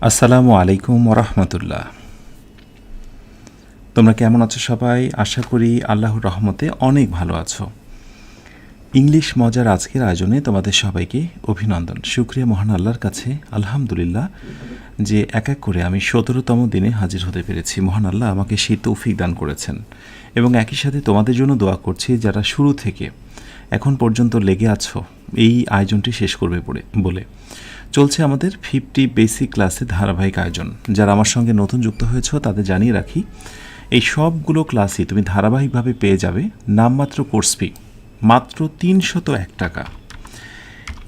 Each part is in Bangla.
আসসালামু আলাইকুম ওরহমতুল্লাহ। তোমরা কেমন আছো সবাই? আশা করি আল্লাহর রহমতে অনেক ভালো আছো। ইংলিশ মজার আজকের আয়োজনে তোমাদের সবাইকে অভিনন্দন। শুকরিয়া মহান আল্লাহর কাছে, আলহামদুলিল্লাহ, যে এক এক করে আমি ১৭তম দিনে হাজির হতে পেরেছি। মহান আল্লাহ আমাকে সেই তৌফিক দান করেছেন এবং একই সাথে তোমাদের জন্য দোয়া করছি যারা শুরু থেকে এখন পর্যন্ত লেগে আছো এই আয়োজনটি শেষ করবে বলে। চলছে আমাদের 50 বেসিক ক্লাসে ধারাবাহিক আয়োজন। যারা আমার সঙ্গে নতুন যুক্ত হয়েছ তাদের জানিয়ে রাখি, এই সবগুলো ক্লাসই তুমি ধারাবাহিকভাবে পেয়ে যাবে নামমাত্র কোর্স ফি মাত্র ৩০১ টাকা।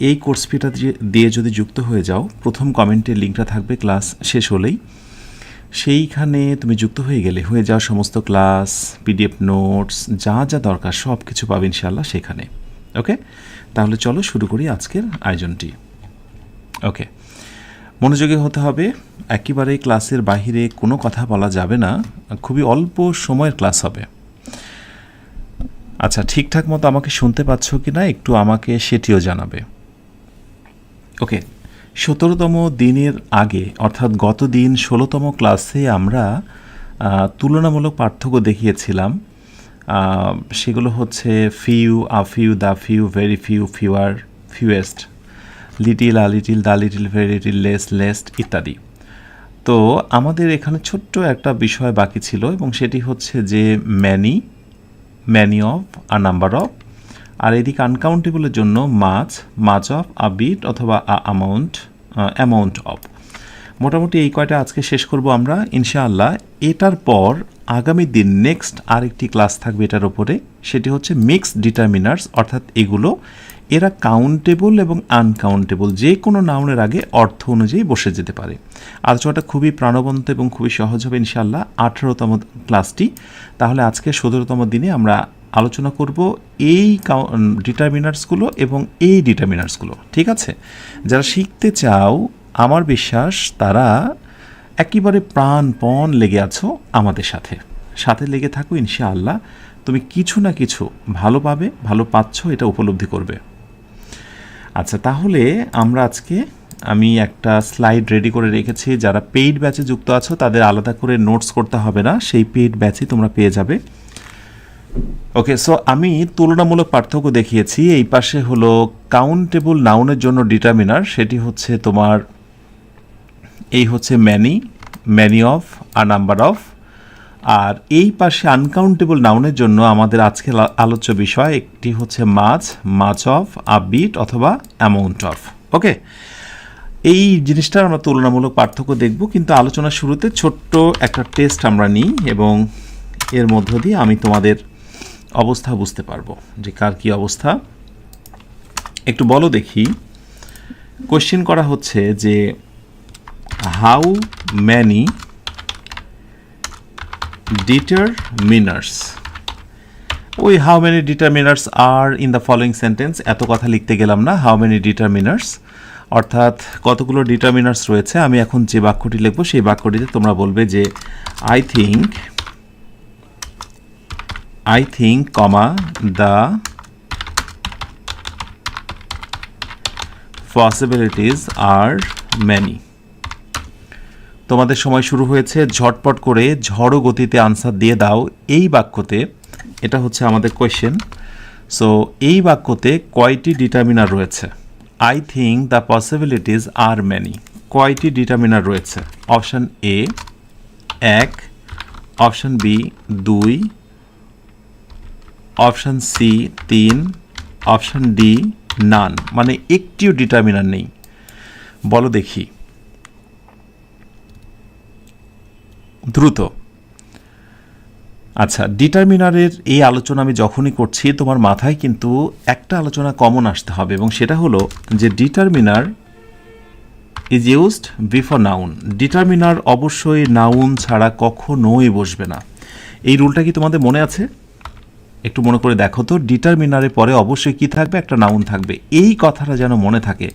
এই কোর্স ফিটা দিয়ে যদি যুক্ত হয়ে যাও, প্রথম কমেন্টের লিঙ্কটা থাকবে ক্লাস শেষ হলেই, সেইখানে তুমি যুক্ত হয়ে যাও সমস্ত ক্লাস, পিডিএফ নোটস, যা যা দরকার সব কিছু পাবে ইনশাআল্লাহ সেখানে। ওকে, তাহলে চলো শুরু করি আজকের আয়োজনটি। ওকে, মনোযোগী হতে হবে, একেবারে ক্লাসের বাহিরে কোনো কথা বলা যাবে না, খুবই অল্প সময়ের ক্লাস হবে। আচ্ছা, ঠিকঠাক মতো আমাকে শুনতে পাচ্ছ কি না একটু আমাকে সেটিও জানাবে। ওকে, ১৭তম দিনের আগে অর্থাৎ গত দিন ১৬তম ক্লাসে আমরা তুলনামূলক পার্থক্য দেখিয়েছিলাম। সেগুলো হচ্ছে few, a few, the few, very few, fewer, fewest, little, a little, the little, very little, less, least ইত্যাদি। তো আমাদের এখানে ছোট্ট একটা বিষয় বাকি ছিল এবং সেটি হচ্ছে যে many, many of, a number of, আর এদিকে আনকাউন্টেবলের জন্য মাছ, মাছ অফ, আ বিট অথবা আ অ্যামাউন্ট, অ্যামাউন্ট অফ। মোটামুটি এই কয়টা আজকে শেষ করব আমরা ইনশাআল্লাহ। এটার পর আগামী দিন নেক্সট আরেকটি ক্লাস থাকবে এটার ওপরে, সেটি হচ্ছে মিক্সড ডিটারমিনার্স, অর্থাৎ এরা কাউন্টেবল এবং আনকাউন্টেবল যে কোনো নাউনের আগে অর্থ অনুযায়ী বসে যেতে পারে। আলোচনাটা খুবই প্রাণবন্ত এবং খুবই সহজ হবে ইনশাআল্লাহ ১৮তম ক্লাসটি। তাহলে আজকে ১৭তম দিনে আমরা আলোচনা করব এই ডিটারমিনার্সগুলো এবং এই ডিটারমিনার্সগুলো। ঠিক আছে, যারা শিখতে চাও আমার বিশ্বাস তারা একেবারে প্রাণপণ লেগে আছো আমাদের সাথে লেগে থাকো ইনশাআল্লাহ। তুমি কিছু না কিছু ভালো পাবে, ভালো পাচ্ছ, এটা উপলব্ধি করবে। আচ্ছা, তাহলে আমরা আমি একটা স্লাইড রেডি করে রেখেছি। যারা পেইড ব্যাচে যুক্ত আছো তাদের আলাদা করে নোটস করতে হবে না, সেই পেইড ব্যাচই তোমরা পেয়ে যাবে। ওকে, সো আমি তুলনামূলক পার্থক্য দেখিয়েছি। এই পাশে হলো কাউন্টেবল নাউনের জন্য ডিটারমিনার, সেটি হচ্ছে তোমার এই হচ্ছে many, many of, a number of. আর এই পাশে আনকাউন্টেবল নাউনের জন্য আমাদের আজকে আলোচ্য বিষয় একটি হচ্ছে মাছ, মাছ অফ, আ বিট অথবা অ্যামাউন্ট অফ। ওকে, এই জিনিসটার আমরা তুলনামূলক পার্থক্য দেখব, কিন্তু আলোচনার শুরুতে ছোট্ট একটা টেস্ট আমরা নিই এবং এর মধ্য দিয়ে আমি তোমাদের অবস্থা বুঝতে পারবো যে কার কী অবস্থা। একটু বলো দেখি, কোয়েশ্চেন করা হচ্ছে যে হাউ ম্যানি ডিটারমিনার্স, ওই how many determiners are in the following sentence, এত কথা লিখতে গেলাম না। হাউ মেনি ডিটারমিনার্স অর্থাৎ কতগুলো ডিটারমিনার্স রয়েছে। আমি এখন যে বাক্যটি লিখব সেই বাক্যটিতে তোমরা বলবে যে I think comma the possibilities are many. তোমাদের সময় শুরু হয়েছে, ঝটপট করে ঝড়ো গতিতে আনসার দিয়ে দাও এই বাক্যতে। এটা হচ্ছে আমাদের কোয়েশ্চেন। সো এই বাক্যতে কয়টি ডিটারমিনার রয়েছে? I think the possibilities are many. কয়টি ডিটারমিনার রয়েছে? Option A 1, option B 2, option C 3, option D none, মানে একটিও ডিটারমিনার নেই। বলো দেখি দ্রুত। আচ্ছা, ডিটারমিনারের এই আলোচনা আমি যখনই করছি তোমার মাথায় কিন্তু একটা আলোচনা কমন আসতে হবে এবং সেটা হলো যে determiner is used before noun. Determiner অবশ্যই নাউন ছাড়া কখনোই বসবে না। এই রুলটা কি তোমাদের মনে আছে? একটু মনে করে দেখো তো, ডিটারমিনারের পরে অবশ্যই কি থাকবে? একটা নাউন থাকবে। এই কথাটা যেন মনে থাকে।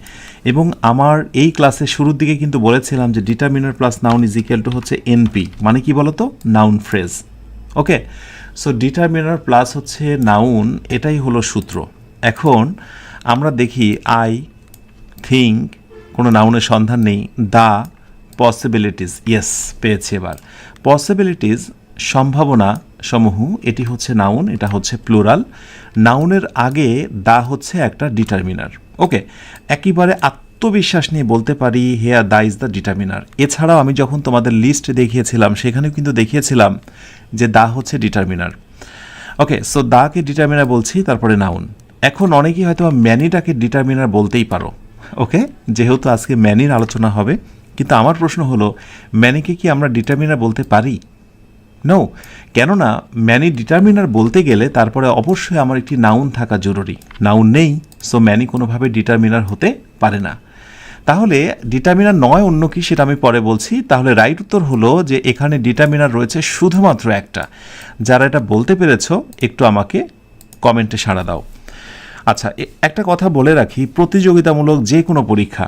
এবং আমার এই ক্লাসের শুরুর দিকে কিন্তু বলেছিলাম যে determiner plus noun is equal to হচ্ছে এনপি, মানে কি বলতো? Noun phrase. Okay, so determiner plus হচ্ছে নাউন, এটাই হলো সূত্র। এখন আমরা দেখি আই থিঙ্ক, কোনো নাউনের সন্ধান নেই। দা পসিবিলিটিস, ইয়েস পেয়েছি এবার। পসিবিলিটিস সম্ভাবনা সমূহ, এটি হচ্ছে নাউন, এটা হচ্ছে প্লুরাল। নাউনের আগে দা হচ্ছে একটা ডিটারমিনার। ওকে, একেবারে আত্মবিশ্বাস নিয়ে বলতে পারি here the is the determiner. এছাড়াও আমি যখন তোমাদের লিস্ট দেখিয়েছিলাম সেখানেও কিন্তু দেখিয়েছিলাম যে দা হচ্ছে ডিটারমিনার। ওকে, সো দাকে ডিটারমিনার বলছি, তারপরে নাউন। এখন অনেকেই হয়তো ম্যানিটাকে ডিটারমিনার বলতেই পারো। ওকে, যেহেতু আজকে ম্যানির আলোচনা হবে, কিন্তু আমার প্রশ্ন হলো ম্যানিকে কি আমরা ডিটারমিনার বলতে পারি? নো, কেননা ম্যানি ডিটারমিনার বলতে গেলে তারপরে অবশ্যই আমার একটি নাউন থাকা জরুরি। নাউন নেই, সো ম্যানি কোনোভাবে ডিটারমিনার হতে পারে না। তাহলে ডিটারমিনার নয় অন্য কি সেটা আমি পরে বলছি। তাহলে রাইট উত্তর হলো যে এখানে ডিটারমিনার রয়েছে শুধুমাত্র একটা। যারা এটা বলতে পেরেছো একটু আমাকে কমেন্টে সাড়া দাও। আচ্ছা, একটা কথা বলে রাখি, প্রতিযোগিতামূলক যে কোনো পরীক্ষা,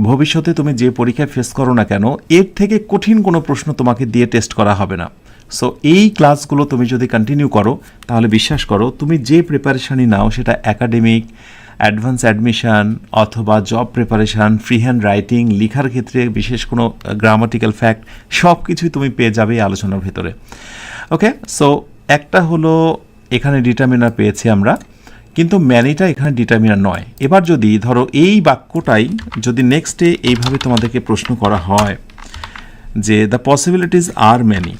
ভবিষ্যতে তুমি যে পরীক্ষায় ফেস করো না কেন, এর থেকে কঠিন কোনো প্রশ্ন তোমাকে দিয়ে টেস্ট করা হবে না। সো এই ক্লাসগুলো তুমি যদি কন্টিনিউ করো তাহলে বিশ্বাস করো তুমি যে প্রিপারেশানই নাও, সেটা একাডেমিক, অ্যাডভান্স অ্যাডমিশন অথবা job preparation, free hand writing, লেখার ক্ষেত্রে বিশেষ কোনো গ্রামাটিক্যাল ফ্যাক্ট, সব কিছুই তুমি পেয়ে যাবে এই আলোচনার ভেতরে। ওকে, সো একটা হলো এখানে ডিটারমিনার পেয়েছি আমরা, কিন্তু ম্যানিটা এখানে ডিটারমিনার নয়। এবার যদি ধরো এই বাক্যটাই যদি নেক্সটে এইভাবে তোমাদেরকে প্রশ্ন করা হয় যে দ্য পসিবিলিটিস আর ম্যানি,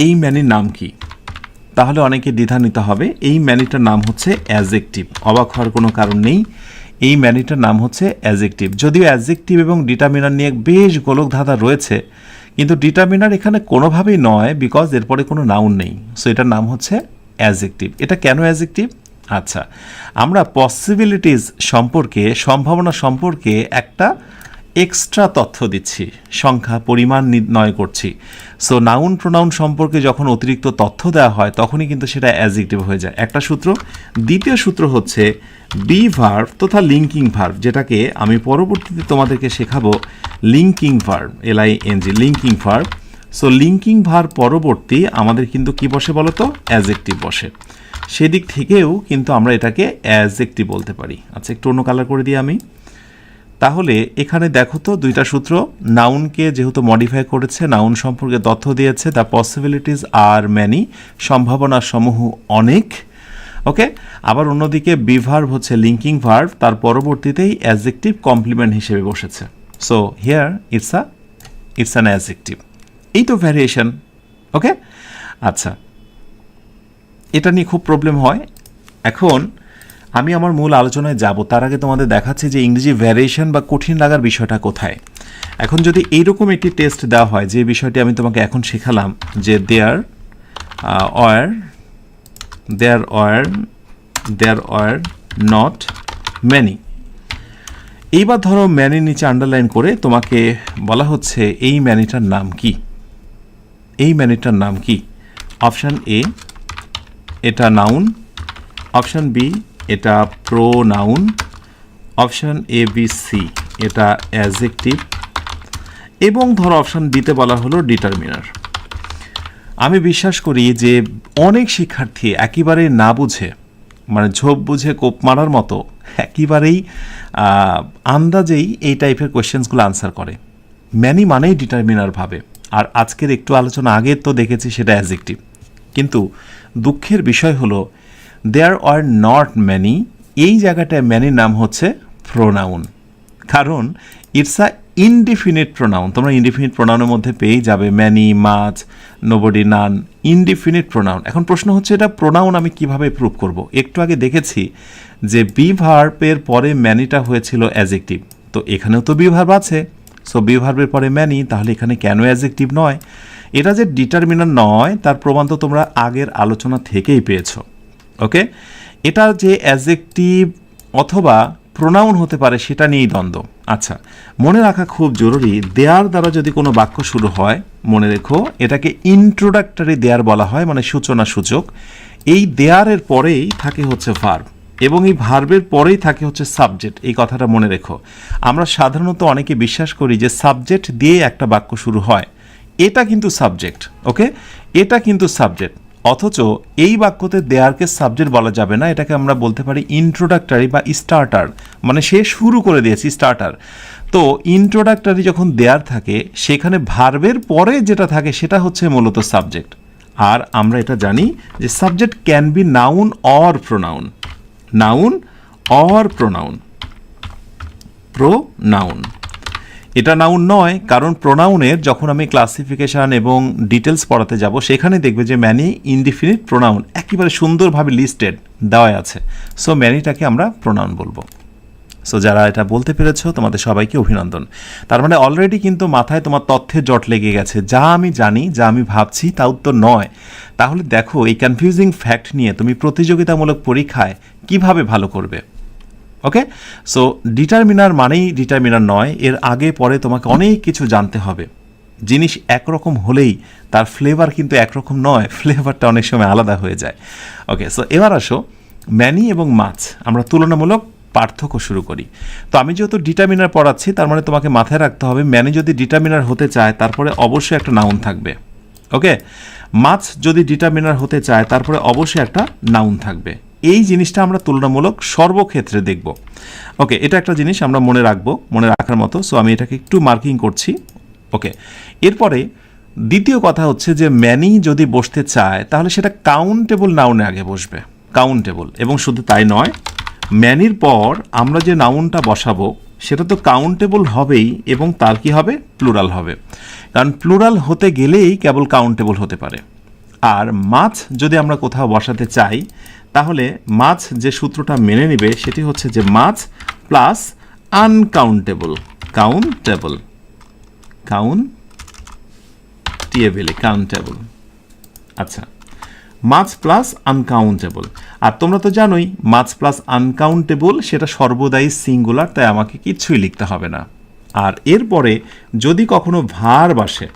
এই ম্যানির নাম কি, তাহলে অনেকে দ্বিধা নিতে হবে। এই ম্যানিটার নাম হচ্ছে অ্যাজেক্টিভ। অবাক হওয়ার কোনো কারণ নেই, এই ম্যানিটার নাম হচ্ছে অ্যাজেক্টিভ। যদিও অ্যাজেক্টিভ এবং ডিটারমিনার নিয়ে বেশ গোলক ধাঁধা রয়েছে, কিন্তু ডিটারমিনার এখানে কোনোভাবেই নয়, বিকজ এরপরে কোনো নাউন নেই। সো এটার নাম হচ্ছে অ্যাজেক্টিভ। এটা কেন অ্যাজেক্টিভ? আচ্ছা, আমরা পসিবিলিটিস সম্পর্কে, সম্ভাবনা সম্পর্কে একটা এক্সট্রা তথ্য দিচ্ছি, সংখ্যা পরিমাণ নির্ণয় করছি। সো নাউন প্রোনাউন সম্পর্কে যখন অতিরিক্ত তথ্য দেওয়া হয় তখনই কিন্তু সেটা অ্যাডজেক্টিভ হয়ে যায়, একটা সূত্র। দ্বিতীয় সূত্র হচ্ছে বি ভার্ব তথা লিঙ্কিং ভার্ব, যেটাকে আমি পরবর্তীতে তোমাদেরকে শেখাবো linking verb, LING, linking verb. So linking verb পরবর্তী আমাদের কিন্তু কি বসে বলো তো? অ্যাডজেক্টিভ বসে। সেদিক থেকেও কিন্তু আমরা এটাকে অ্যাডজেক্টিভ বলতে পারি। আচ্ছা, একটু অন্য কালার করে দিই আমি। তাহলে এখানে দেখো তো দুইটা সূত্র, নাউনকে যেহেতু মডিফাই করেছে, নাউন সম্পর্কে তথ্য দিয়েছে, দ্য পসিবিলিটিস আর ম্যানি, সম্ভাবনার সমূহ অনেক। ওকে, আবার অন্যদিকে বি ভার্ব হচ্ছে লিঙ্কিং ভার্ব, তার পরবর্তীতেই অ্যাডজেক্টিভ কমপ্লিমেন্ট হিসেবে বসেছে। So here it's an adjective. এই তো ভ্যারিয়েশন। ওকে, আচ্ছা, এটা নিয়ে খুব প্রবলেম হয়। এখন আমি আমার মূল আলোচনায় যাব, তার আগে তোমাদের দেখাচ্ছি যে ইংরেজি ভ্যারিয়েশন বা কঠিন লাগার বিষয়টা কোথায়। এখন যদি এইরকম একটি টেস্ট দেওয়া হয়, যে বিষয়টি আমি তোমাকে এখন শেখালাম, যে দেয়ার ওয়ার নট ম্যানি। এইবার ধরো ম্যানির নিচে আন্ডারলাইন করে তোমাকে বলা হচ্ছে এই ম্যানিটার নাম কি, এই ম্যানিটার নাম কি? অপশান এ এটা নাউন, অপশান বি এটা pronoun, option A B C এটা অ্যাডজেক্টিভ, এবং ধরো অপশান বিতে বলা হলো ডিটারমিনার। আমি বিশ্বাস করি যে অনেক শিক্ষার্থী একেবারে না বুঝে, মানে ঝোপ বুঝে কোপ মারার মতো একেবারেই আন্দাজেই এই টাইপের কোয়েশ্চেন্সগুলো আনসার করে, ম্যানি মানেই ডিটারমিনার ভাবে। আর আজকের একটু আলোচনা আগে তো দেখেছি সেটা অ্যাডজেক্টিভ, কিন্তু দুঃখের বিষয় হলো দেয়ার আর নট ম্যানি, এই জায়গাটায় ম্যানির নাম হচ্ছে প্রোনাউন, কারণ ইটস আ ইনডিফিনিট প্রোনাউন। তোমরা ইনডিফিনিট প্রোনাউনের মধ্যে পেয়েই যাবে ম্যানি, মাছ, নোবডি, নান, ইনডিফিনিট প্রোনাউন। এখন প্রশ্ন হচ্ছে এটা প্রোনাউন আমি কিভাবে প্রুভ করব? একটু আগে দেখেছি যে বি ভার্বের পরে ম্যানিটা হয়েছিল অ্যাডজেক্টিভ, তো এখানেও তো বি ভার্ব আছে। সো বি ভার্বের পরে ম্যানি, তাহলে এখানে কেন অ্যাডজেক্টিভ নয়? এটা যে ডিটারমিনার নয় তার প্রমাণ তো তোমরা আগের আলোচনা থেকেই পেয়েছো। ওকে, এটা যে অ্যাডজেক্টিভ অথবা প্রোনাউন হতে পারে সেটা নিয়েই দ্বন্দ্ব। আচ্ছা, মনে রাখা খুব জরুরি, দেয়ার দ্বারা যদি কোনো বাক্য শুরু হয়, মনে রেখো এটাকে ইন্ট্রোডাক্টরি দেয়ার বলা হয়, মানে সূচনা সূচক। এই দেয়ারের পরেই থাকে হচ্ছে ভার্ব, এবং এই ভার্বের পরেই থাকে হচ্ছে সাবজেক্ট। এই কথাটা মনে রেখো। আমরা সাধারণত অনেকে বিশ্বাস করি যে সাবজেক্ট দিয়ে একটা বাক্য শুরু হয়, এটা কিন্তু সাবজেক্ট। ওকে, এটা কিন্তু সাবজেক্ট, অথচ এই বাক্যতে দেয়ারকে সাবজেক্ট বলা যাবে না, এটাকে আমরা বলতে পারি ইন্ট্রোডাক্টরি বা স্টার্টার, মানে সে শুরু করে দিয়েছে, স্টার্টার। তো ইন্ট্রোডাক্টরি যখন দেয়ার থাকে সেখানে ভার্বের পরে যেটা থাকে সেটা হচ্ছে মূলত সাবজেক্ট। আর আমরা এটা জানি যে subject can be noun or pronoun, noun or pronoun, pronoun. এটা নাউন নয়, কারণ প্রোনাউনের যখন আমি ক্লাসিফিকেশান এবং ডিটেলস পড়াতে যাব সেখানে দেখবে যে ম্যানি ইনডিফিনিট প্রোনাউন একেবারে সুন্দরভাবে লিস্টেড দেওয়া আছে। সো ম্যানিটাকে আমরা প্রোনাউন বলবো। সো যারা এটা বলতে পেরেছো তোমাদের সবাইকে অভিনন্দন। তার মানে অলরেডি কিন্তু মাথায় তোমার তথ্যের জট লেগে গেছে, যা আমি জানি, যা আমি ভাবছি তা উত্তর নয়। তাহলে দেখো এই কনফিউজিং ফ্যাক্ট নিয়ে তুমি প্রতিযোগিতামূলক পরীক্ষায় কিভাবে ভালো করবে। ওকে, সো ডিটারমিনার মানেই ডিটারমিনার নয়, এর আগে পরে তোমাকে অনেক কিছু জানতে হবে। জিনিস একরকম হলেই তার ফ্লেভার কিন্তু একরকম নয়, ফ্লেভারটা অনেক সময় আলাদা হয়ে যায়। ওকে, সো এবার আসো ম্যানি এবং মাছ আমরা তুলনামূলক পার্থক্য শুরু করি। তো আমি যেহেতু ডিটারমিনার পড়াচ্ছি তার মানে তোমাকে মাথায় রাখতে হবে ম্যানি যদি ডিটারমিনার হতে চায় তারপরে অবশ্যই একটা নাউন থাকবে। ওকে, মাছ যদি ডিটারমিনার হতে চায় তারপরে অবশ্যই একটা নাউন থাকবে। এই জিনিসটা আমরা তুলনামূলক সর্বক্ষেত্রে দেখব। ওকে, এটা একটা জিনিস আমরা মনে রাখবো, মনে রাখার মতো। সো আমি এটাকে একটু মার্কিং করছি। ওকে, এরপরে দ্বিতীয় কথা হচ্ছে যে ম্যানি যদি বসতে চায় তাহলে সেটা কাউন্টেবল নাউনে আগে বসবে, কাউন্টেবল। এবং শুধু তাই নয়, ম্যানির পর আমরা যে নাউনটা বসাবো সেটা তো কাউন্টেবল হবেই এবং তার কি হবে, প্লুরাল হবে। কারণ প্লুরাল হতে গেলেই কেবল কাউন্টেবল হতে পারে। আর মাছ যদি আমরা কোথাও বসাতে চাই তাহলে মাছ যে সূত্রটা মেনে নেবে সেটি হচ্ছে যে মাছ প্লাস আনকাউন্টেবল, কাউন্টেবল, কাউন্টেবল। আচ্ছা, মাছ প্লাস আনকাউন্টেবল। আর তোমরা তো জানোই মাছ প্লাস আনকাউন্টেবল সেটা সর্বদাই সিঙ্গুলার, তাই আমাকে কিচ্ছুই লিখতে হবে না। আর এরপরে যদি কখনো ভার্ব আসে,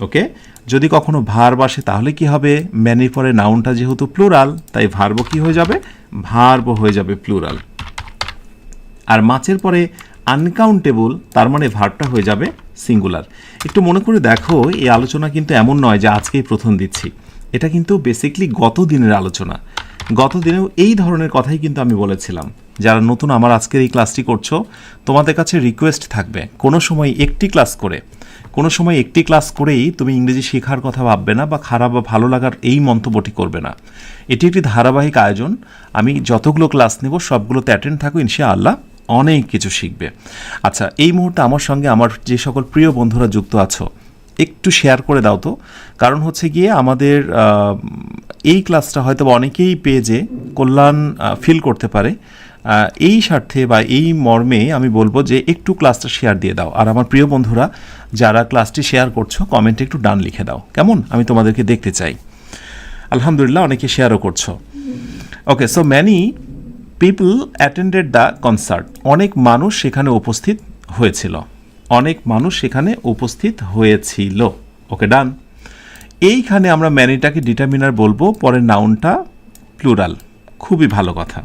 ওকে, যদি কখনো ভার্ব আসে তাহলে কি হবে, ম্যানির পরে নাউনটা যেহেতু প্লুরাল তাই ভার্বও কি হয়ে যাবে, ভার্বও হয়ে যাবে প্লুরাল। আর মাছের পরে আনকাউন্টেবল তার মানে ভার্বটা হয়ে যাবে সিঙ্গুলার। একটু মনে করে দেখো, এই আলোচনা কিন্তু এমন নয় যে আজকেই প্রথম দিচ্ছি, এটা কিন্তু বেসিকলি গত দিনের আলোচনা। গত দিনেও এই ধরনের কথাই কিন্তু আমি বলেছিলাম। যারা নতুন আমার আজকের এই ক্লাসটি করছো তোমাদের কাছে রিকোয়েস্ট থাকবে কোনো সময় একটি ক্লাস করেই তুমি ইংরেজি শেখার কথা ভাববে না বা খারাপ বা ভালো লাগার এই মন্তব্যটি করবে না। এটি একটি ধারাবাহিক আয়োজন। আমি যতগুলো ক্লাস নেব সবগুলোতে অ্যাটেন্ড থাকো, ইনশাআল্লাহ অনেক কিছু শিখবে। আচ্ছা, এই মুহূর্তে আমার সঙ্গে আমার যে সকল প্রিয় বন্ধুরা যুক্ত আছো একটু শেয়ার করে দাও তো। কারণ হচ্ছে গিয়ে আমাদের এই ক্লাসটা হয়তো অনেকেই পেজে কল্যাণ ফিল করতে পারে। এই স্বার্থে বা এই মর্মে আমি বলবো যে একটু ক্লাসটা শেয়ার দিয়ে দাও। আর আমার প্রিয় বন্ধুরা যারা ক্লাসটি শেয়ার করছো কমেন্টে একটু ডান লিখে দাও, কেমন? আমি তোমাদেরকে দেখতে চাই। আলহামদুলিল্লাহ, অনেকে শেয়ারও করছো। Okay, so many people attended the concert. অনেক মানুষ সেখানে উপস্থিত হয়েছিল। ওকে, ডান। এইখানে আমরা ম্যানিটাকে ডিটারমিনার বলবো, পরের নাউনটা প্লুরাল। খুবই ভালো কথা,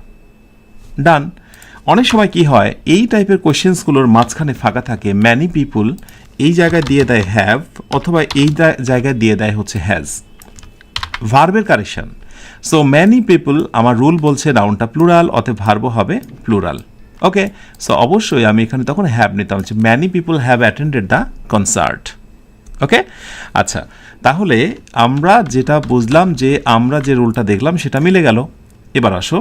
ডান। অনেক সময় কি হয়, এই টাইপের কোয়েশ্চেন্সগুলোর মাঝখানে ফাঁকা থাকে। ম্যানি পিপুল এই জায়গায় দিয়ে দেয় হ্যাভ, অথবা এই জায়গায় দিয়ে দেয় হচ্ছে হ্যাজ, ভার্বের কারেকশন। সো ম্যানি পিপুল আমার রুল বলছে নাউনটা প্লুরাল, অতএব ভার্বও হবে প্লুরাল। ওকে, সো অবশ্যই আমি এখানে তখন হ্যাভ নিতাম, হচ্ছে many people have attended the concert. Okay, আচ্ছা, তাহলে আমরা যেটা বুঝলাম যে আমরা যে রুলটা দেখলাম সেটা মিলে গেল। এবার আসো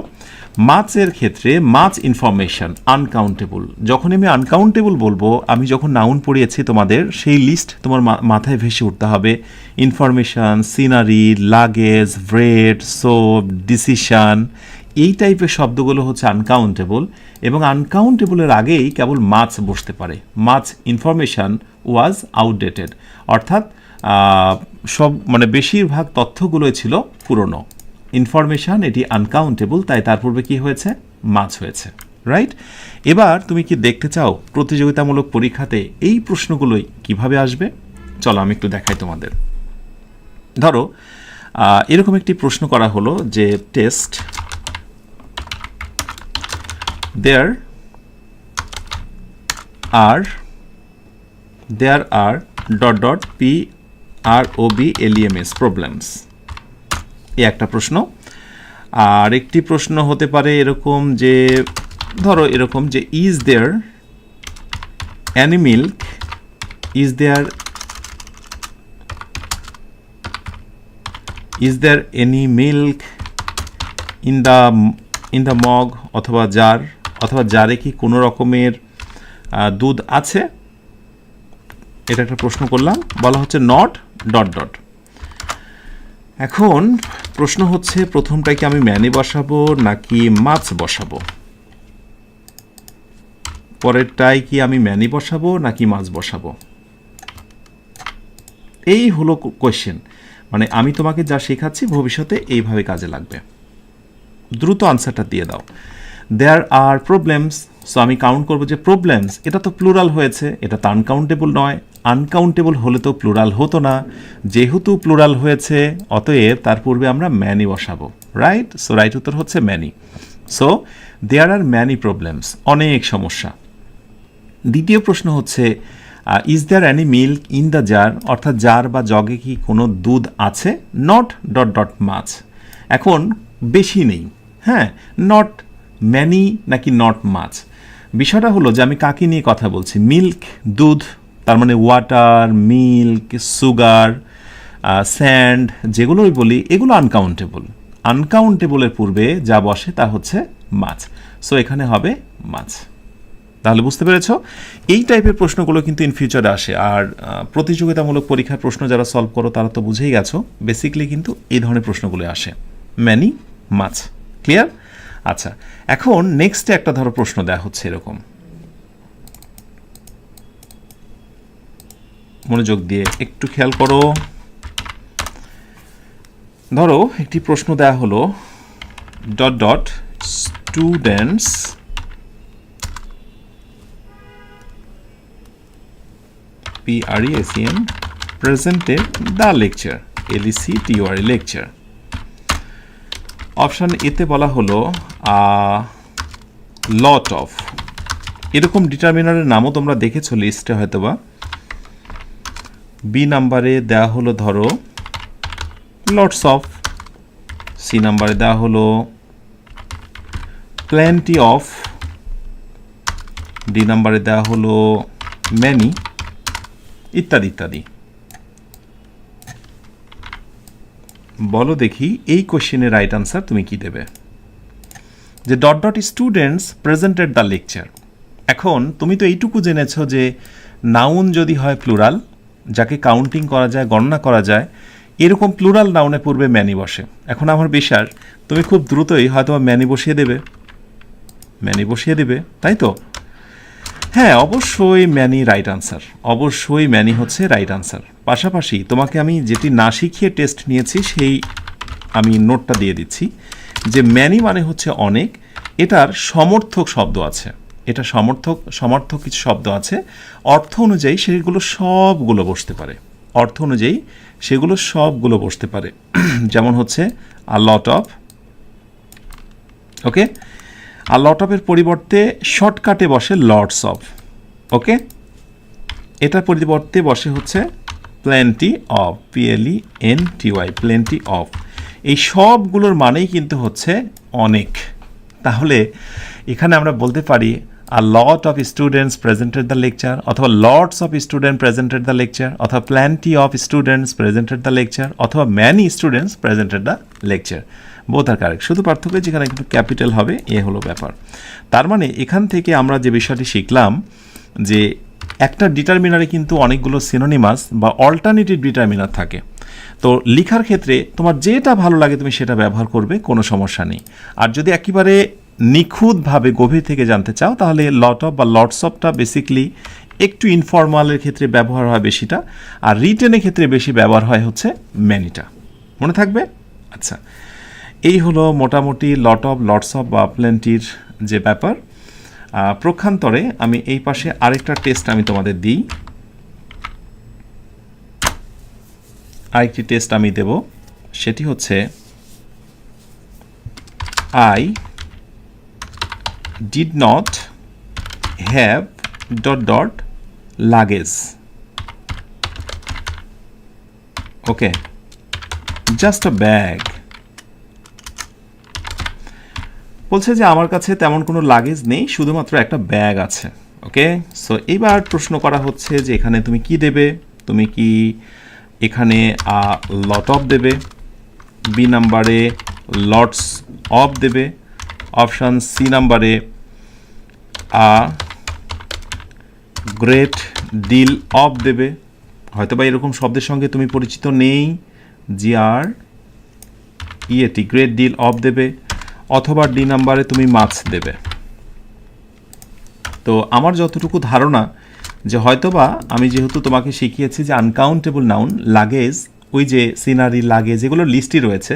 মাছের ক্ষেত্রে, মাছ ইনফরমেশন আনকাউন্টেবল। যখন আমি আনকাউন্টেবল বলবো, আমি যখন নাউন পড়িয়েছি তোমাদের সেই লিস্ট তোমার মাথায় ভেসে উঠতে হবে। Information, scenery, luggage, bread, soap, decision, এই টাইপের শব্দগুলো হচ্ছে আনকাউন্টেবল। এবং আনকাউন্টেবলের আগেই কেবল মাছ বসতে পারে। মাছ ইনফরমেশন ওয়াজ আউটডেটেড, অর্থাৎ সব মানে বেশিরভাগ তথ্যগুলোই ছিল পুরনো। ইনফরমেশন এটি আনকাউন্টেবল, তাই তার পূর্বে কি হয়েছে, মাছ হয়েছে, রাইট? এবার তুমি কি দেখতে চাও প্রতিযোগিতামূলক পরীক্ষাতে এই প্রশ্নগুলোই কিভাবে আসবে? চলো আমি একটু দেখাই তোমাদের। ধরো এরকম একটি প্রশ্ন করা হলো যে test there are problems problems, এই একটা প্রশ্ন। আর একটি প্রশ্ন হতে পারে এরকম যে, ধরো এরকম যে is there any milk is there any milk in the mug অথবা জার, অথবা জারে কি কোনো রকমের দুধ আছে? এটা একটা প্রশ্ন করলাম, বলা হচ্ছে নট ডট ডট। এখন প্রশ্ন হচ্ছে প্রথমটায় কি আমি ম্যানি বসাবো নাকি মাছ বসাবো, পরেরটায় কি আমি ম্যানি বসাবো নাকি মাছ বসাবো, এই হলো কোয়েশ্চেন। মানে আমি তোমাকে যা শেখাচ্ছি ভবিষ্যতে এইভাবে কাজে লাগবে। দ্রুত আনসারটা দিয়ে দাও। দেয়ার আর প্রবলেমস, সো আমি কাউন্ট করবো যে প্রবলেমস, এটা তো প্লুরাল হয়েছে, এটা তো আনকাউন্টেবল নয়। আনকাউন্টেবল হলে তো প্লুরাল হতো না, যেহেতু প্লুরাল হয়েছে অতএব তার পূর্বে আমরা ম্যানি বসাবো, রাইট? সো রাইট উত্তর হচ্ছে many. So there are many problems, অনেক সমস্যা। দ্বিতীয় প্রশ্ন হচ্ছে is there any milk in the jar, অর্থাৎ জার বা জগে কি কোনো দুধ আছে? Not dot dot much. এখন বেশি নেই, হ্যাঁ, নট ম্যানি নাকি নট মাছ। বিষয়টা হলো যে আমি কাকে নিয়ে কথা বলছি, মিল্ক দুধ, তার মানে ওয়াটার, মিল্ক, সুগার, স্যান্ড, যেগুলোই বলি এগুলো আনকাউন্টেবল। আনকাউন্টেবলের পূর্বে যা বসে তা হচ্ছে মাছ, সো এখানে হবে মাছ। তাহলে বুঝতে পেরেছ, এই টাইপের প্রশ্নগুলো কিন্তু ইন ফিউচারে আসে। আর প্রতিযোগিতামূলক পরীক্ষার প্রশ্ন যারা সলভ করো তারা তো বুঝেই গেছো, বেসিক্যালি কিন্তু এই ধরনের প্রশ্নগুলো আসে, ম্যানি, মাছ। ক্লিয়ার? আচ্ছা, এখন নেক্সটে একটা ধরো প্রশ্ন দেওয়া হচ্ছে এরকম, মনোযোগ দিয়ে একটু খেয়াল করো। ধরো একটি প্রশ্ন দেওয়া হলো dot dot students PRESEN presented the lecture, LECTURE lecture। Option এতে বলা হলো লট অফ, এরকম ডিটারমিনারের নামও তোমরা দেখেছো লিস্টে হয়তোবা। বি নাম্বারে দেওয়া হলো ধরো লটস অফ, সি নাম্বারে দেওয়া হলো প্ল্যান্টি অফ, ডি নাম্বারে দেওয়া হলো ম্যানি, ইত্যাদি ইত্যাদি। বলো দেখি এই কোশ্চেনের রাইট আনসার তুমি কি দেবে? যে dot dot students presented the lecture, এখন তুমি তো এইটুকু জেনেছো যে নাউন যদি হয় প্লুরাল, যাকে কাউন্টিং করা যায়, গণনা করা যায়, এরকম প্লুরাল নাউনের পূর্বে ম্যানি বসে। এখন আমার বিশ্বাস তুমি খুব দ্রুতই হয়তো ম্যানি বসিয়ে দেবে, তাই তো? হ্যাঁ, অবশ্যই ম্যানি রাইট আনসার, অবশ্যই ম্যানি হচ্ছে রাইট আনসার। পাশাপাশি তোমাকে আমি যেটি না শিখিয়ে টেস্ট নিয়েছি সেই আমি নোটটা দিয়ে দিচ্ছি যে ম্যানি মানে হচ্ছে অনেক, এটার সমর্থক শব্দ আছে, এটা সমর্থক কিছু শব্দ আছে, অর্থ অনুযায়ী সেগুলো সবগুলো বসতে পারে, অর্থ অনুযায়ী সেগুলো সবগুলো বসতে পারে। যেমন হচ্ছে আ লট অফ, ওকে, আর লট অফের পরিবর্তে শর্টকাটে বসে লটস অফ, ওকে, এটার পরিবর্তে বসে হচ্ছে plenty of, PLENTY, plenty of. এই সবগুলোর মানেই কিন্তু হচ্ছে অনেক। তাহলে এখানে আমরা বলতে পারি a lot of students presented the lecture, অথবা lots of student presented the lecture, অথবা plenty of students presented the lecture, অথবা many students presented the lecture. Both are correct, শুধু পার্থক্য যেখানে একটু ক্যাপিটাল হবে, এ হলো ব্যাপার। তার মানে এখান থেকে আমরা যে বিষয়টি শিখলাম যে একটা ডিটারমিনারে কিন্তু অনেকগুলো সিনোনিমাস বা অল্টারনেটিভ ডিটারমিনার থাকে। তো লেখার ক্ষেত্রে তোমার যেটা ভালো লাগে তুমি সেটা ব্যবহার করবে, কোনো সমস্যা নেই। আর যদি একেবারে নিখুঁতভাবে গভীর থেকে জানতে চাও তাহলে লট অফ বা লটস অফটা বেসিক্যালি একটু ইনফর্মালের ক্ষেত্রে ব্যবহার হয় বেশিটা, আর রিটেনের ক্ষেত্রে বেশি ব্যবহার হয় হচ্ছে ম্যানিটা। মনে থাকবে? আচ্ছা, এই হলো মোটামুটি লট অফ, লটস অফ বা প্লেন্টির যে ব্যাপার। প্রক্ষান্তরে আমি এই পাশে আরেকটা টেস্ট আমি তোমাদের দিই, আরেকটি টেস্ট আমি দেব, সেটি হচ্ছে I did not have dot dot luggage, okay, just a bag. বলছে যে আমার কাছে তেমন কোনো লাগেজ নেই, শুধুমাত্র একটা ব্যাগ আছে, ওকে, সো এইবার প্রশ্ন করা হচ্ছে যে এখানে তুমি কি দেবে। তুমি কি এখানে লট অফ দেবে, বি নাম্বারে লটস অফ দেবে, অপশান সি নাম্বারে গ্রেট ডিল অফ দেবে। হয়তো বা এরকম শব্দের সঙ্গে তুমি পরিচিত নেই, G R E A T, great deal of দেবে, অথবা ডি নাম্বারে তুমি মাছ দেবে। তো আমার যতটুকু ধারণা যে হয়তোবা আমি যেহেতু তোমাকে শিখিয়েছি যে আনকাউন্টেবল নাউন, লাগেজ, ওই যে সিনারি, লাগেজ, এগুলো লিস্টই রয়েছে।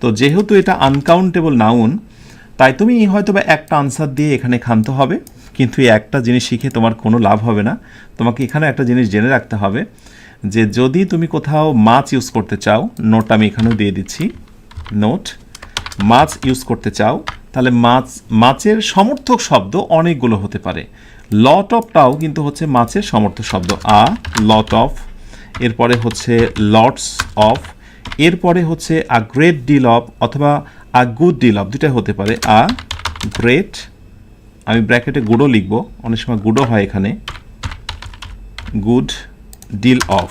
তো যেহেতু এটা আনকাউন্টেবল নাউন, তাই তুমি হয়তোবা একটা আনসার দিয়ে এখানে ক্ষান্ত হবে, কিন্তু এই একটা জিনিস শিখে তোমার কোনো লাভ হবে না। তোমাকে এখানে একটা জিনিস জেনে রাখতে হবে যে যদি তুমি কোথাও মাছ ইউজ করতে চাও, নোট আমি এখানেও দিয়ে দিচ্ছি, নোট, মাছ ইউজ করতে চাও, তাহলে মাছের সমর্থক শব্দ অনেকগুলো হতে পারে। লট অফটাও কিন্তু হচ্ছে মাছের সমর্থক শব্দ, লট অফ, এরপরে হচ্ছে লটস অফ, এরপরে হচ্ছে আ গ্রেট ডিল অফ অথবা আ গুড ডিল অফ, দুটাই হতে পারে। গ্রেট, আমি ব্র্যাকেটে গুডও লিখব, অনেক সময় গুডও হয় এখানে, good deal of.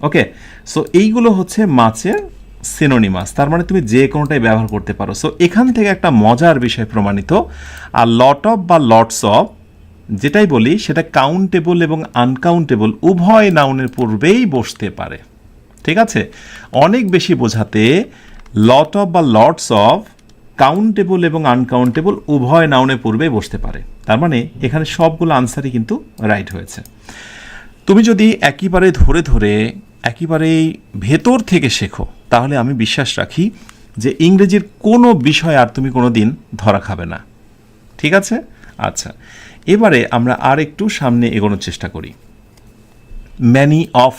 Okay, so এইগুলো হচ্ছে মাছের সিনোনিমাস, তার মানে তুমি যে কোনোটাই ব্যবহার করতে পারো। সো এখান থেকে একটা মজার বিষয় প্রমাণিত, আর লট অফ বা লটস অফ যেটাই বলি সেটা কাউন্টেবল এবং আনকাউন্টেবল উভয় নাউনের পূর্বেই বসতে পারে। ঠিক আছে, অনেক বেশি বোঝাতে লট অফ বা লটস অফ কাউন্টেবল এবং আনকাউন্টেবল উভয় নাউনের পূর্বেই বসতে পারে। তার মানে এখানে সবগুলো আনসারই কিন্তু রাইট হয়েছে। তুমি যদি একেবারে ধরে ধরে একেবারেই ভেতর থেকে শেখো, তাহলে আমি বিশ্বাস রাখি যে ইংরেজির কোনো বিষয় আর তুমি কোনো দিন ধরা খাবে না। ঠিক আছে, আচ্ছা, এবারে আমরা আর একটু সামনে এগোনোর চেষ্টা করি। Many of,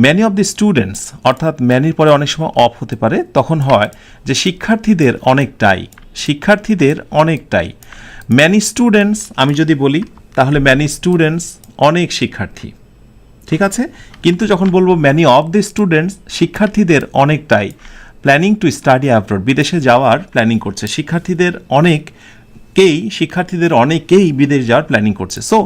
many of the students, অর্থাৎ ম্যানির পরে অনেক সময় অফ হতে পারে, তখন হয় যে শিক্ষার্থীদের অনেকটাই, শিক্ষার্থীদের অনেকটাই। ম্যানি স্টুডেন্টস আমি যদি বলি, তাহলে ম্যানি স্টুডেন্টস অনেক শিক্ষার্থী। ঠিক আছে, কিন্তু যখন বলবো ম্যানি অফ দি স্টুডেন্টস, শিক্ষার্থীদের অনেকটাই প্ল্যানিং টু স্টাডি অ্যাব্রড, বিদেশে যাওয়ার প্ল্যানিং করছে, শিক্ষার্থীদের অনেকেই বিদেশ যাওয়ার প্ল্যানিং করছে। সো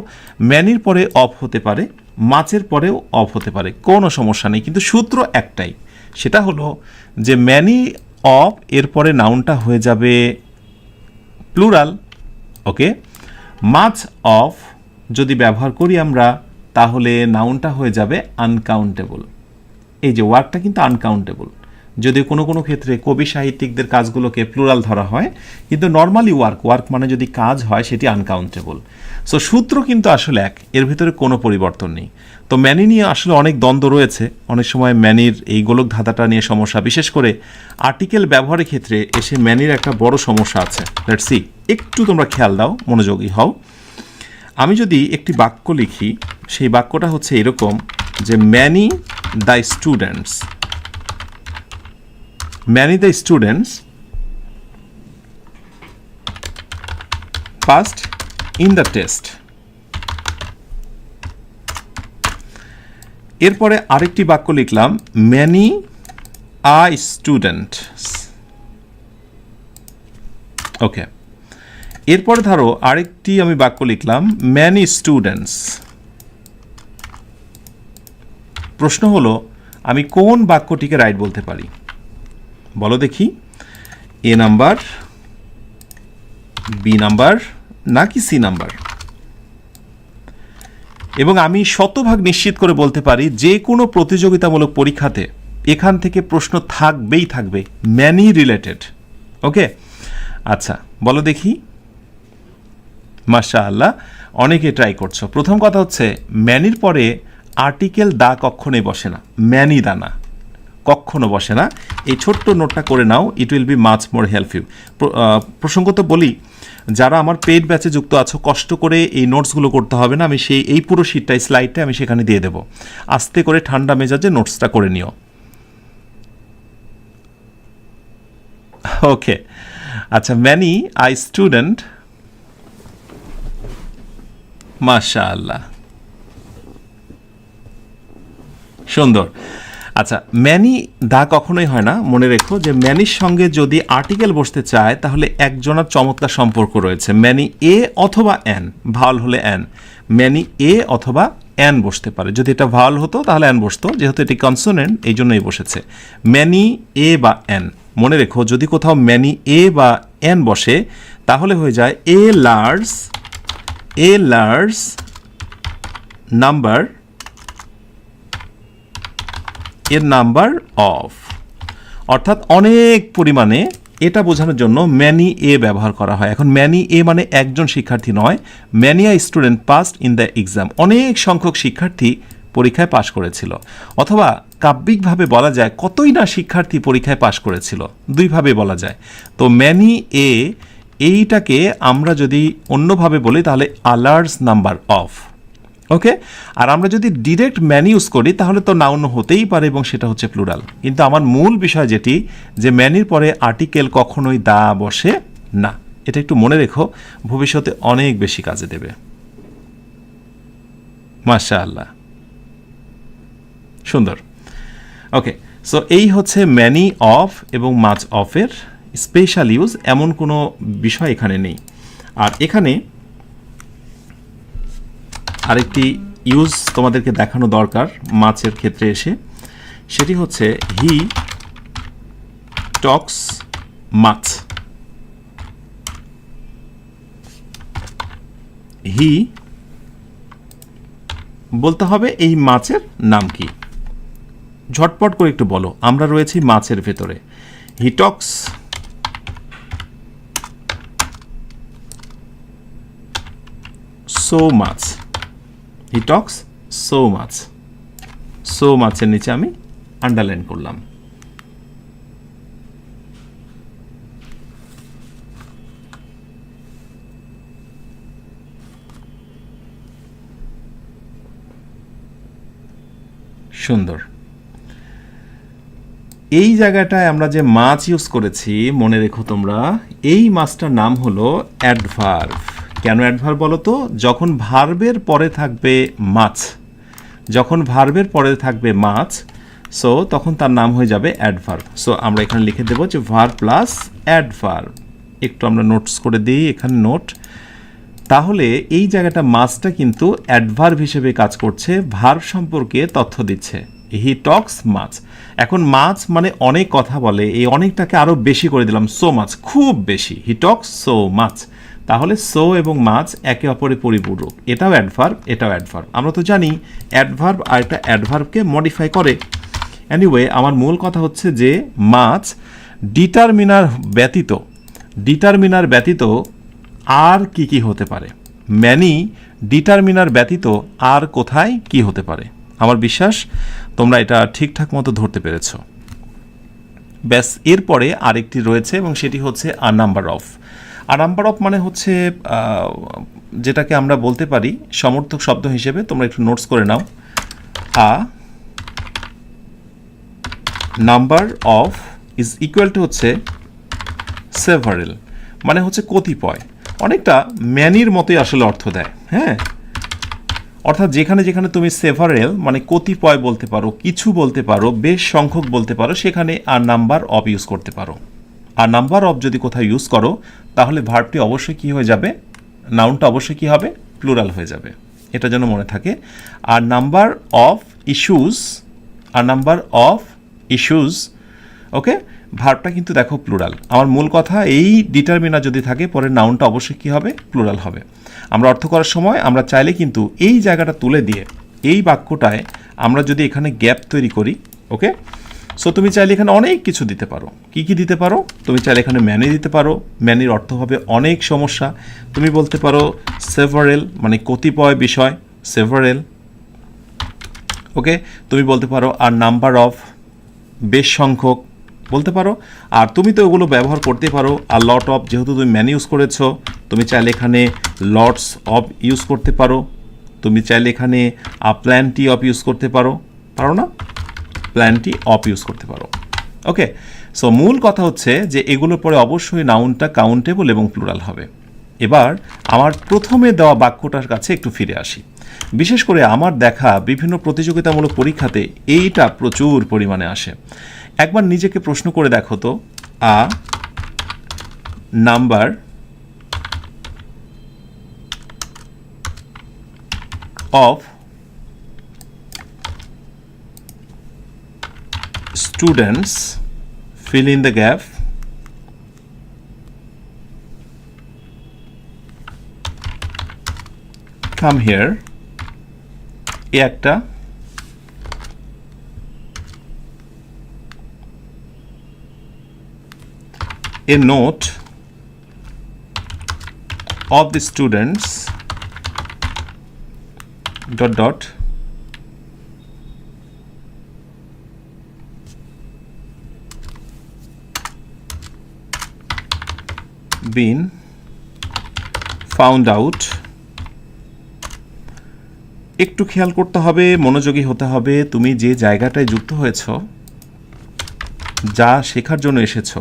ম্যানির পরে অফ হতে পারে, মাছের পরেও অফ হতে পারে, কোনো সমস্যা নেই, কিন্তু সূত্র একটাই, সেটা হলো যে ম্যানি অফ এরপরে নাউনটা হয়ে যাবে প্লুরাল। ওকে, মাছ অফ যদি ব্যবহার করি আমরা, তাহলে নাউনটা হয়ে যাবে আনকাউন্টেবল। এই যে ওয়ার্কটা কিন্তু আনকাউন্টেবল, যদি কোনো কোনো ক্ষেত্রে কবি সাহিত্যিকদের কাজগুলোকে প্লুরাল ধরা হয়, কিন্তু নর্মালি ওয়ার্ক মানে যদি কাজ হয় সেটি আনকাউন্টেবল। সো সূত্র কিন্তু আসলে এক, এর ভিতরে কোনো পরিবর্তন নেই। তো ম্যানি নিয়ে আসলে অনেক দ্বন্দ্ব রয়েছে, অনেক সময় ম্যানির এই গোলক ধাঁধাটা নিয়ে সমস্যা, বিশেষ করে আর্টিকেল ব্যবহারের ক্ষেত্রে এসে ম্যানির একটা বড় সমস্যা আছে। লেটস সি, একটু তোমরা খেয়াল দাও, মনোযোগী হও। আমি যদি একটি বাক্য লিখি, সেই বাক্যটা হচ্ছে এরকম যে many the students, many the students passed in the test. এরপরে আরেকটি বাক্য লিখলাম ম্যানি আ স্টুডেন্ট। ওকে, এরপরে ধরো আরেকটি আমি বাক্য লিখলাম ম্যানি স্টুডেন্টস। প্রশ্ন হলো আমি কোন বাক্যটিকে রাইট বলতে পারি, বলো দেখি, এ নাম্বার, বি নাম্বার, নাকি সি নাম্বার? এবং আমি শতভাগ নিশ্চিত করে বলতে পারি যে কোনো প্রতিযোগিতামূলক পরীক্ষাতে এখান থেকে প্রশ্ন থাকবেই থাকবে ম্যানি রিলেটেড। ওকে, আচ্ছা বলো দেখি। মাশাআল্লাহ, অনেকে ট্রাই করছো। প্রথম কথা হচ্ছে ম্যানির পরে আর্টিকেল দা কখনোই বসে না, ম্যানি দানা কখনো বসে না। এই ছোট্ট নোটটা করে নাও, it will be much more help you. প্রসঙ্গত বলি, যারা আমার পেইড ব্যাচে যুক্ত আছো, কষ্ট করে এই নোটসগুলো করতে হবে না, আমি এই পুরো শিটটাই, স্লাইডটা আমি সেখানে দিয়ে দেবো। আস্তে করে ঠান্ডা মেজাজে নোটসটা করে নিও। ওকে, আচ্ছা, ম্যানি আই স্টুডেন্ট, মাশাআল্লাহ, সুন্দর। আচ্ছা, ম্যানি দা কখনোই হয় না, মনে রেখো যে ম্যানির সঙ্গে যদি আর্টিকেল বসতে চায় তাহলে একজনের চমৎকার সম্পর্ক রয়েছে, ম্যানি এ অথবা অ্যান, ভাওয়াল হলে অ্যান, ম্যানি এ অথবা অ্যান বসতে পারে। যদি এটা ভাওয়াল হতো তাহলে অ্যান বসতো, যেহেতু এটি কনসোনেন্ট এই জন্যই বসেছে। ম্যানি এ বা অ্যান, মনে রেখো যদি কোথাও ম্যানি এ বা অ্যান বসে তাহলে হয়ে যায় এ লার্জ নাম্বার এর নাম্বার অফ, অর্থাৎ অনেক পরিমাণে, এটা বোঝানোর জন্য ম্যানি এ ব্যবহার করা হয়। এখন ম্যানি এ মানে একজন শিক্ষার্থী নয়, many a student passed in the exam, অনেক সংখ্যক শিক্ষার্থী পরীক্ষায় পাশ করেছিল। অথবা কাব্যিকভাবে বলা যায় কতই না শিক্ষার্থী পরীক্ষায় পাশ করেছিল, দুইভাবে বলা যায়। তো ম্যানি এ এইটাকে আমরা যদি অন্যভাবে বলি তাহলে আ লার্জ নাম্বার অফ। ওকে, আর আমরা যদি ডিরেক্ট ম্যানি ইউজ করি তাহলে তো নাউন হতেই পারে এবং সেটা হচ্ছে প্লুরাল। কিন্তু আমার মূল বিষয় যেটি, যে ম্যানির পরে আর্টিকেল কখনোই দা বসে না, এটা একটু মনে রেখো, ভবিষ্যতে অনেক বেশি কাজে দেবে। মাশাআল্লাহ, সুন্দর। ওকে, সো এই হচ্ছে ম্যানি অফ এবং মাচ অফের স্পেশাল ইউজ, এমন কোনো বিষয় এখানে নেই। আর এখানে আরেকটি ইউজ তোমাদেরকে দেখানো দরকার মাছের ক্ষেত্রে এসে, সেটি হচ্ছে হি টক্স মাছ। হি বলতে হবে এই মাছের নাম কি, ঝটপট করে একটু বলো, আমরা রয়েছি মাছের ভেতরে। হি টক্স সো মাছ, হি টক্স সো মাছ, সো মাছের নিচে আমি আন্ডারলাইন করলাম। সুন্দর। এই জায়গাটায় আমরা যে মাছ ইউজ করেছি, মনে রেখো তোমরা, এই মাছটার নাম হলো অ্যাডভার্ব। কেন অ্যাডভার্ব বলো তো? যখন ভার্বের পরে থাকবে মাছ, যখন ভার্বের পরে থাকবে মাছ, সো তখন তার নাম হয়ে যাবে অ্যাডভার্ব। সো আমরা এখানে লিখে দেবো যে ভার্ব প্লাস অ্যাডভার্ব। একটু আমরা নোটস করে দিই, এখানে নোট। তাহলে এই জায়গাটা মাছটা কিন্তু অ্যাডভার্ব হিসেবে কাজ করছে, ভার্ব সম্পর্কে তথ্য দিচ্ছে। হি টক্স মাছ। এখন মাছ মানে অনেক কথা বলে, এই অনেকটাকে আরও বেশি করে দিলাম, সো মাছ, খুব বেশি। হি টক্স সো মাছ, তাহলে সো এবং মাছ একে অপরের পরিপূরক, এটাও অ্যাডভার্ব এটাও অ্যাডভার্ব। আমরা তো জানি অ্যাডভার্ব আর একটা অ্যাডভার্বকে মডিফাই করে। এনিওয়ে, আমার মূল কথা হচ্ছে যে মাছ ডিটারমিনার ব্যতীত আর কি হতে পারে, ম্যানি ডিটারমিনার ব্যতীত আর কোথায় কি হতে পারে। আমার বিশ্বাস তোমরা এটা ঠিকঠাক মতো ধরতে পেরেছ। ব্যাস, এরপরে আরেকটি রয়েছে এবং সেটি হচ্ছে আ number of. A number of মানে হচ্ছে যেটাকে আমরা বলতে পারি সমর্থক শব্দ হিসেবে, তোমরা একটু নোটস করে নাও। A number of is equal to হচ্ছে সেভারেল, মানে হচ্ছে কতিপয়, অনেকটা ম্যানির মতোই আসলে অর্থ দেয়। হ্যাঁ, অর্থাৎ যেখানে যেখানে তুমি সেভারেল মানে কতিপয় বলতে পারো, কিছু বলতে পারো, বেশ সংখ্যক বলতে পারো, সেখানে আর নাম্বার অফ ইউজ করতে পারো। আর নাম্বার অফ যদি কোথাও ইউজ করো তাহলে ভার্বটি অবশ্যই কী হয়ে যাবে, নাউনটা অবশ্যই কী হবে, প্লুরাল হয়ে যাবে। এটা যেন মনে থাকে। আর নাম্বার অফ ইস্যুজ, ওকে, ভার্বটা কিন্তু দেখো প্লুরাল। আমার মূল কথা, এই ডিটারমিনার যদি থাকে পরে নাউনটা অবশ্যই কী হবে, প্লুরাল হবে। আমরা অর্থ করার সময় আমরা চাইলে কিন্তু এই জায়গাটা তুলে দিয়ে এই বাক্যটায় আমরা যদি এখানে গ্যাপ তৈরি করি, ওকে, সো তুমি চাইলে এখানে অনেক কিছু দিতে পারো। কি কি দিতে পারো? তুমি চাইলে এখানে ম্যানি দিতে পারো, ম্যানির অর্থ হবে অনেক সমস্যা। তুমি বলতে পারো সেভারেল মানে কতিপয় বিষয়, সেভারেল, ওকে। তুমি বলতে পারো আর নাম্বার অফ, বেশ সংখ্যক বলতে পারো। আর তুমি তো ওগুলো ব্যবহার করতে পারো আর লট অফ, যেহেতু তুমি ম্যানি ইউজ করেছো, তুমি চাইলে এখানে লটস অফ ইউজ করতে পারো। তুমি চাইলে এখানে প্ল্যান্টি অফ ইউজ করতে পারো, পারো না? প্ল্যান্টি অফ ইউজ করতে পারো, ওকে। সো মূল কথা হচ্ছে যে এগুলোর পরে অবশ্যই নাউনটা কাউন্টেবল এবং প্লুরাল হবে। এবার আমার প্রথমে দেওয়া বাক্যটার কাছে একটু ফিরে আসি। বিশেষ করে আমার দেখা বিভিন্ন প্রতিযোগিতামূলক পরীক্ষাতে এইটা প্রচুর পরিমাণে আসে। একবার নিজেকে প্রশ্ন করে দেখো তো, আ number of students, fill in the gap, come here, এ একটা, a note of the students dot dot been found out। একটু খেয়াল করতে হবে, মনোযোগী হতে হবে, তুমি যে জায়গাটায় যুক্ত হয়েছ, যা শেখার জন্য এসেছো,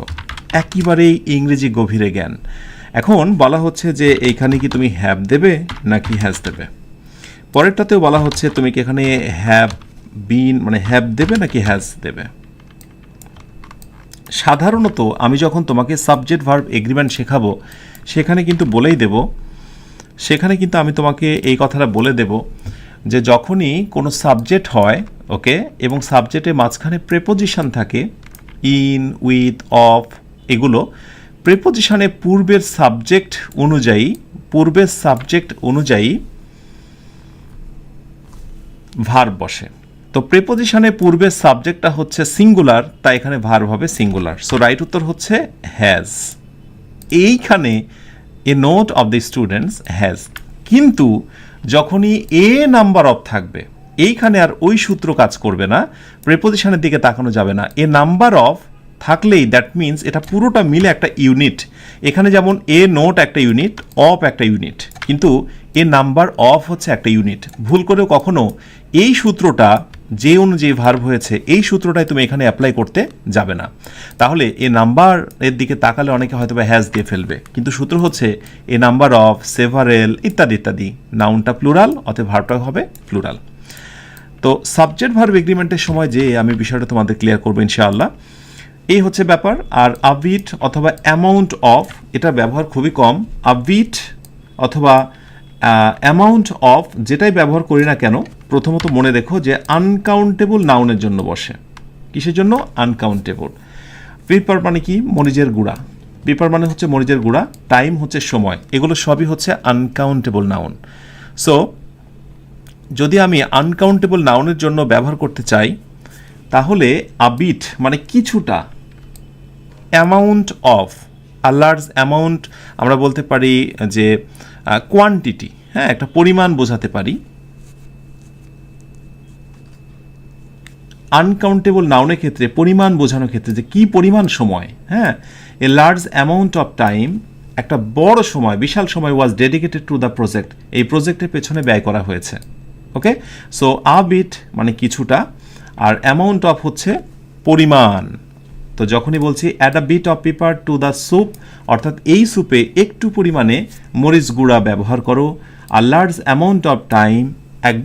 একেবারেই ইংরেজি গভীরে জ্ঞান। এখন বলা হচ্ছে যে এইখানে কি তুমি হ্যাভ দেবে নাকি হ্যাজ দেবে। পরেরটাতেও বলা হচ্ছে তুমি কি এখানে হ্যাভ বিন মানে হ্যাভ দেবে নাকি হ্যাজ দেবে। সাধারণত আমি যখন তোমাকে সাবজেক্ট ভার্ব এগ্রিমেন্ট শেখাবো সেখানে কিন্তু বলেই দেব, সেখানে কিন্তু আমি তোমাকে এই কথাটা বলে দেব যে যখনই কোনো সাবজেক্ট হয়, ওকে, এবং সাবজেক্টের মাঝখানে প্রেপোজিশন থাকে, ইন, উইথ, অফ, এগুলো প্রেপোজিশনে পূর্বের সাবজেক্ট অনুযায়ী ভার্ব বসে। তো প্রেপোজিশনে পূর্বের সাবজেক্টটা হচ্ছে সিঙ্গুলার, তাই এখানে ভার্ব হবে সিঙ্গুলার। সো রাইট উত্তর হচ্ছে হ্যাজ। এইখানে a lot of the students has. কিন্তু যখনই এ নাম্বার অফ থাকবে এইখানে আর ওই সূত্র কাজ করবে না, প্রেপোজিশনের দিকে তাকানো যাবে না। এ নাম্বার অফ থাকলেই দ্যাট মিনস এটা পুরোটা মিলে একটা ইউনিট। এখানে যেমন এ নোট একটা ইউনিট, অফ একটা ইউনিট, কিন্তু এ নাম্বার অফ হচ্ছে একটা ইউনিট। ভুল করেও কখনো এই সূত্রটা যে অনুযায়ী ভার্ব হয়েছে এই সূত্রটাই তুমি এখানে অ্যাপ্লাই করতে যাবে না। তাহলে এ নাম্বার এর দিকে তাকালে অনেকে হয়তো বা হ্যাজ দিয়ে ফেলবে, কিন্তু সূত্র হচ্ছে এ নাম্বার অফ, সেভারেল, ইত্যাদি ইত্যাদি। নাউনটা প্লুরাল, অতএব ভার্বটা হবে প্লুরাল। তো সাবজেক্ট ভার্ব এগ্রিমেন্টের সময় যে আমি বিষয়টা তোমাদের ক্লিয়ার করবো ইনশাআল্লাহ। এই হচ্ছে ব্যাপার। আর আবিট অথবা অ্যামাউন্ট অফ, এটা ব্যবহার খুবই কম। আবিট অথবা অ্যামাউন্ট অফ যেটাই ব্যবহার করি না কেন, প্রথমত মনে রেখো যে আনকাউন্টেবল নাউনের জন্য বসে। কিসের জন্য? আনকাউন্টেবল। পিপার মানে কি? মরিচের গুঁড়া। পিপার মানে হচ্ছে মরিচের গুঁড়া, টাইম হচ্ছে সময়, এগুলো সবই হচ্ছে আনকাউন্টেবল নাউন। সো যদি আমি আনকাউন্টেবল নাউনের জন্য ব্যবহার করতে চাই তাহলে আবিট মানে কিছুটা, amount of, a large amount আমরা বলতে পারি যে কোয়ান্টিটি, হ্যাঁ, একটা পরিমাণ বোঝাতে পারি। আনকাউন্টেবল নাউনের ক্ষেত্রে পরিমাণ বোঝানোর ক্ষেত্রে যে কি পরিমাণ সময়, হ্যাঁ, a large amount of time, একটা বড় সময়, বিশাল সময় was dedicated to the project, এই প্রজেক্টের পেছনে ব্যয় করা হয়েছে। ওকে, সো আ বিট মানে কিছুটা, আর অ্যামাউন্ট অফ হচ্ছে পরিমাণ। তো যখনই বলছি add a bit of pepper to the soup, অর্থাৎ এই স্যুপে একটু পরিমাণে মরিচ গুঁড়া ব্যবহার করো। আর লার্জ অ্যামাউন্ট অফ টাইম, এক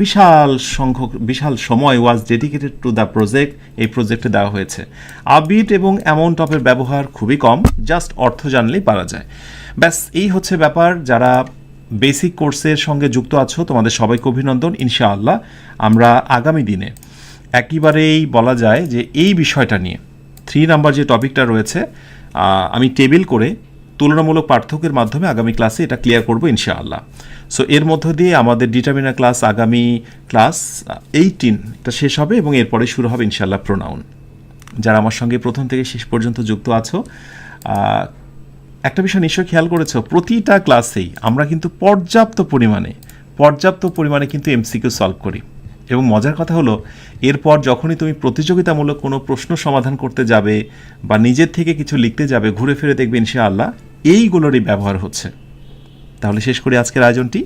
বিশাল সময় was dedicated to the project, এই প্রজেক্টে দেওয়া হয়েছে। আ বিট এবং অ্যামাউন্ট অফের ব্যবহার খুবই কম, জাস্ট অর্থ জানলেই পারা যায়। ব্যাস এই হচ্ছে ব্যাপার। যারা বেসিক কোর্সের সঙ্গে যুক্ত আছো তোমাদের সবাইকে অভিনন্দন। ইনশাআল্লাহ আমরা আগামী দিনে একেবারেই বলা যায় যে এই বিষয়টা নিয়ে 3 নাম্বার যে টপিকটা রয়েছে আমি টেবিল করে তুলনামূলক পার্থক্যের মাধ্যমে আগামী ক্লাসে এটা ক্লিয়ার করব ইনশাআল্লাহ। সো এর মধ্য দিয়ে আমাদের ডিটারমিনার ক্লাস আগামী ক্লাস 18 এটা শেষ হবে এবং এরপরে শুরু হবে ইনশাআল্লাহ প্রোনাউন। যারা আমার সঙ্গে প্রথম থেকে শেষ পর্যন্ত যুক্ত আছো, একটা বিষয় নিশ্চয়ই খেয়াল করেছো, প্রতিটা ক্লাসেই আমরা কিন্তু পর্যাপ্ত পরিমাণে কিন্তু এমসিকিউ সলভ করি। এবং মজার কথা হলো এরপর যখনই তুমি প্রতিযোগিতামূলক কোনো প্রশ্ন সমাধান করতে যাবে বা নিজের থেকে কিছু লিখতে যাবে, ঘুরে ফিরে দেখবে ইনশাআল্লাহ এইগুলোরই ব্যবহার হচ্ছে। তাহলে শেষ করি আজকের আয়োজনটি।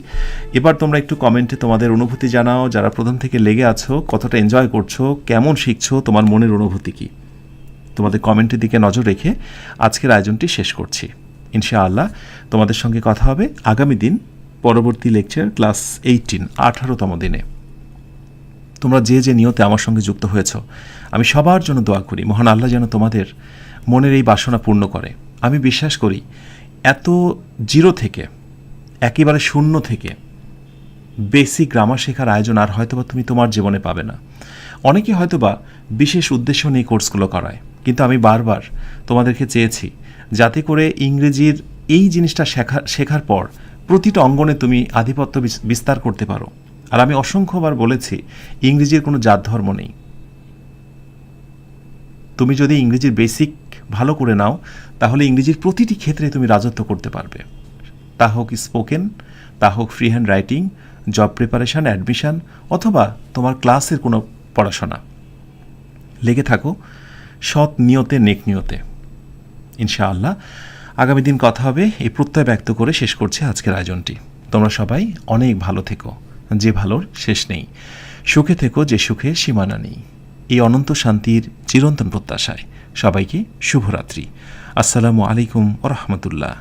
এবার তোমরা একটু কমেন্টে তোমাদের অনুভূতি জানাও, যারা প্রথম থেকে লেগে আছো, কতটা এনজয় করছো, কেমন শিখছো, তোমার মনের অনুভূতি কী। তোমাদের কমেন্টের দিকে নজর রেখে আজকের আয়োজনটি শেষ করছি। ইনশাআল্লাহ তোমাদের সঙ্গে কথা হবে আগামী দিন পরবর্তী লেকচার ক্লাস 18 18তম দিনে। তোমরা যে যে নিয়তে আমার সঙ্গে যুক্ত হয়েছ, আমি সবার জন্য দোয়া করি মহান আল্লাহ যেন তোমাদের মনের এই বাসনা পূর্ণ করে। আমি বিশ্বাস করি এত জিরো থেকে, একেবারে শূন্য থেকে বেসিক গ্রামার শেখার আয়োজন আর হয়তোবা তুমি তোমার জীবনে পাবে না। অনেকে হয়তোবা বিশেষ উদ্দেশ্য নিয়ে কোর্সগুলো করায়, কিন্তু আমি বারবার তোমাদেরকে চেয়েছি যাতে করে ইংরেজির এই জিনিসটা শেখার পর প্রতিটা অঙ্গনে তুমি আধিপত্য বিস্তার করতে পারো। আর আমি অসংখ্যবার বলেছি ইংরেজির কোনো জাত ধর্ম নেই। তুমি যদি ইংরেজির বেসিক ভালো করে নাও তাহলে ইংরেজির প্রতিটি ক্ষেত্রে তুমি রাজত্ব করতে পারবে, তা হোক স্পোকেন, তা হোক free hand writing, job preparation, admission, অথবা তোমার ক্লাসের কোনো পড়াশোনা। লেগে থাকো সৎ নিয়তে, নেক নিয়তে। ইনশাআল্লাহ আগামী দিন কথা হবে এই প্রত্যয় ব্যক্ত করে শেষ করছে আজকের আয়োজনটি। তোমরা সবাই অনেক ভালো থেকো, যে ভালোর শেষ নেই। সুখে থেকো, যে সুখে সীমানা নেই। এই অনন্ত শান্তির চিরন্তন প্রত্যাশায় সবাইকে শুভরাত্রি। আসসালামু আলাইকুম ওয়া রাহমাতুল্লাহ।